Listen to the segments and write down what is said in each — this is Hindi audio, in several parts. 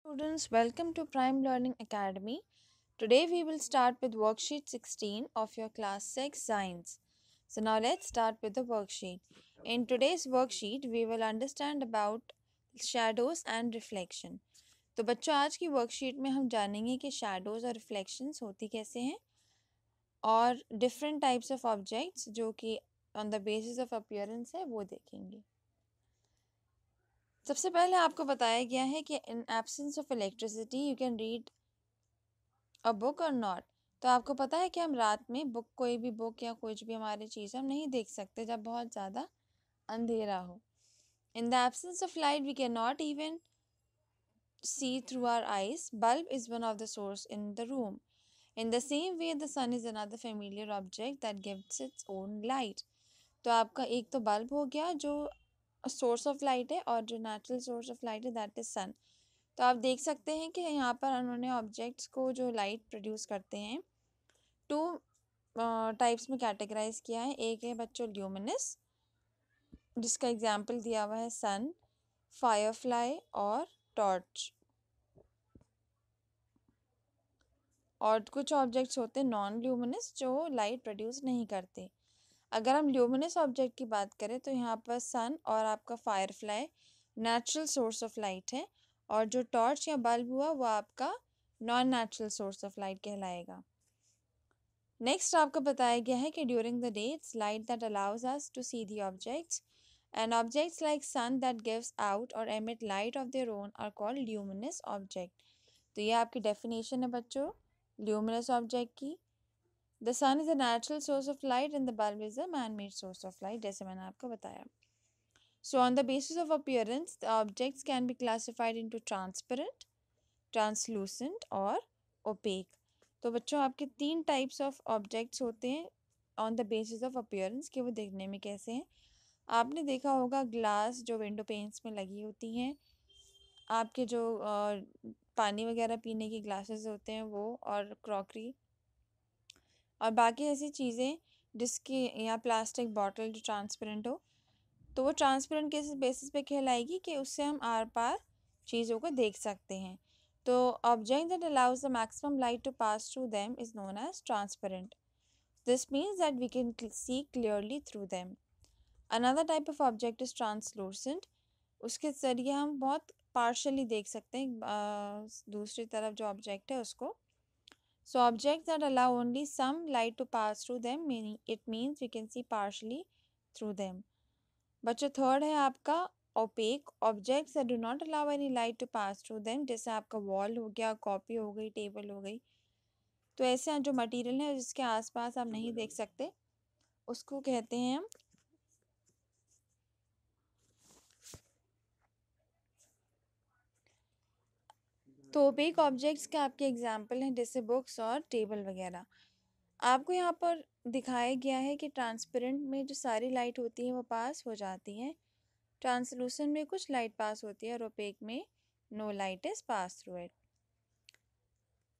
Students, welcome to Prime Learning Academy. Today we will start with worksheet 16 of your class 6 science. So now let's start with the worksheet. In today's worksheet we will understand about shadows and reflection. तो बच्चों आज की वर्कशीट में हम जानेंगे कि शैडोज़ और रिफ्लेक्शंस होती कैसे हैं और डिफरेंट टाइप्स ऑफ ऑब्जेक्ट्स जो कि on the basis of appearance है वो देखेंगे। सबसे पहले आपको बताया गया है कि in absence of electricity you can read a book और नॉट। तो आपको पता है कि हम रात में कोई भी बुक या कुछ भी हमारी चीज़ हम नहीं देख सकते जब बहुत ज़्यादा अंधेरा हो। In the absence of light we can not even see through our eyes. Bulb is one of the source in the room. In the same way, the sun is another familiar object that gives its own light. तो आपका एक तो बल्ब हो गया जो सोर्स ऑफ लाइट है और जो नेचुरल सोर्स ऑफ लाइट है दैट इज सन। तो आप देख सकते हैं कि यहाँ पर उन्होंने ऑब्जेक्ट्स को जो लाइट प्रोड्यूस करते हैं टू टाइप्स में कैटेगराइज किया है। एक है बच्चों ल्यूमिनस जिसका एग्जाम्पल दिया हुआ है सन, फायरफ्लाई और टॉर्च। और कुछ ऑब्जेक्ट्स होते हैं नॉन ल्यूमिनस जो लाइट प्रोड्यूस नहीं करते। अगर हम ल्यूमिनस ऑब्जेक्ट की बात करें तो यहाँ पर सन और आपका firefly natural source of light है और जो टॉर्च या बल्ब हुआ वो आपका non natural source of light कहलाएगा। नेक्स्ट आपको बताया गया है कि during the day it's light that allows us to see the objects and objects like sun that gives out और emit light of their own are called luminous object. तो ये आपकी डेफिनेशन है बच्चों ल्यूमिनस ऑब्जेक्ट की। The sun is a natural source of light and the bulb is a man made source of light, जैसे मैंने आपको बताया। So on the basis of appearance the objects can be classified into transparent, translucent और ओपेक। तो बच्चों आपके तीन टाइप्स ऑफ ऑब्जेक्ट्स होते हैं on the basis of appearance कि वो देखने में कैसे हैं। आपने देखा होगा ग्लास जो विंडो पेन्स में लगी होती हैं, आपके जो पानी वगैरह पीने की ग्लासेस होते हैं वो, और क्रॉकरी और बाकी ऐसी चीज़ें जिसकी या प्लास्टिक बॉटल जो ट्रांसपेरेंट हो, तो वो ट्रांसपेरेंट किस बेसिस पे कहलाएगी कि उससे हम आर पार चीज़ों को देख सकते हैं। तो object that allows the maximum light to pass through them is known as transparent. This means that we can see clearly through them. Another type of object is translucent. उसके ज़रिए हम बहुत पार्शली देख सकते हैं दूसरी तरफ जो ऑब्जेक्ट है उसको। So objects that allow only some light to pass through them, meaning it means we can see partially through them. बच्चों थर्ड है आपका opaque objects that do not allow any light to pass through them, जैसे आपका वॉल हो गया, कॉपी हो गई, टेबल हो गई। तो ऐसे जो मटेरियल है जिसके आसपास आप नहीं देख सकते उसको कहते हैं हम तो ओपेक ऑब्जेक्ट्स के आपके एग्जाम्पल हैं जैसे बुक्स और टेबल वगैरह। आपको यहाँ पर दिखाया गया है कि ट्रांसपेरेंट में जो सारी लाइट होती है वो पास हो जाती है, ट्रांसलूसेंट में कुछ लाइट पास होती है और ओपेक में no light is pass through it.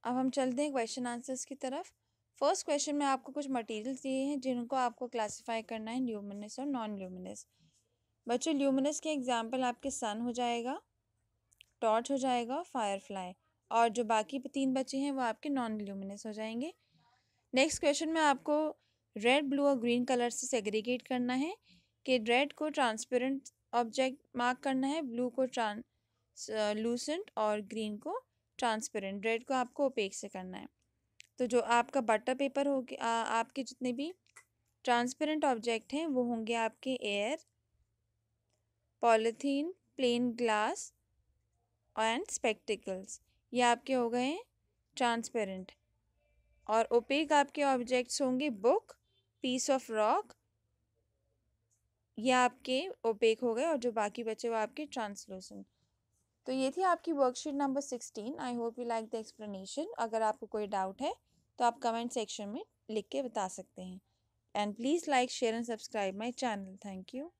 अब हम चलते हैं क्वेश्चन आंसर्स की तरफ। फर्स्ट क्वेश्चन में आपको कुछ मटेरियल्स दिए हैं जिनको आपको क्लासीफाई करना है ल्यूमिनस और नॉन ल्यूमिनस। बच्चों ल्यूमिनस के एग्जाम्पल आपके सन हो जाएगा, टॉर्च हो जाएगा, फायरफ्लाई, और जो बाकी तीन बचे हैं वो आपके नॉन ल्यूमिनस हो जाएंगे। नेक्स्ट क्वेश्चन में आपको रेड, ब्लू और ग्रीन कलर से सेग्रीगेट करना है कि रेड को ट्रांसपेरेंट ऑब्जेक्ट मार्क करना है, ब्लू को ट्रांसलूसेंट और ग्रीन को ट्रांसपेरेंट, रेड को आपको ओपेक से करना है। तो जो आपका बटर पेपर होगी, आपके जितने भी ट्रांसपेरेंट ऑब्जेक्ट हैं वो होंगे आपके air, polythene, plain glass and spectacles, ये आपके हो गए हैं ट्रांसपेरेंट। और ओपेक आपके ऑब्जेक्ट्स होंगे बुक, पीस ऑफ रॉक, ये आपके ओपेक हो गए और जो बाकी बचे वो आपके ट्रांसलूसेंट। तो ये थी आपकी worksheet number 16। I hope you like the explanation. अगर आपको कोई डाउट है तो आप कमेंट सेक्शन में लिख के बता सकते हैं। And please like, share and subscribe my channel. Thank you.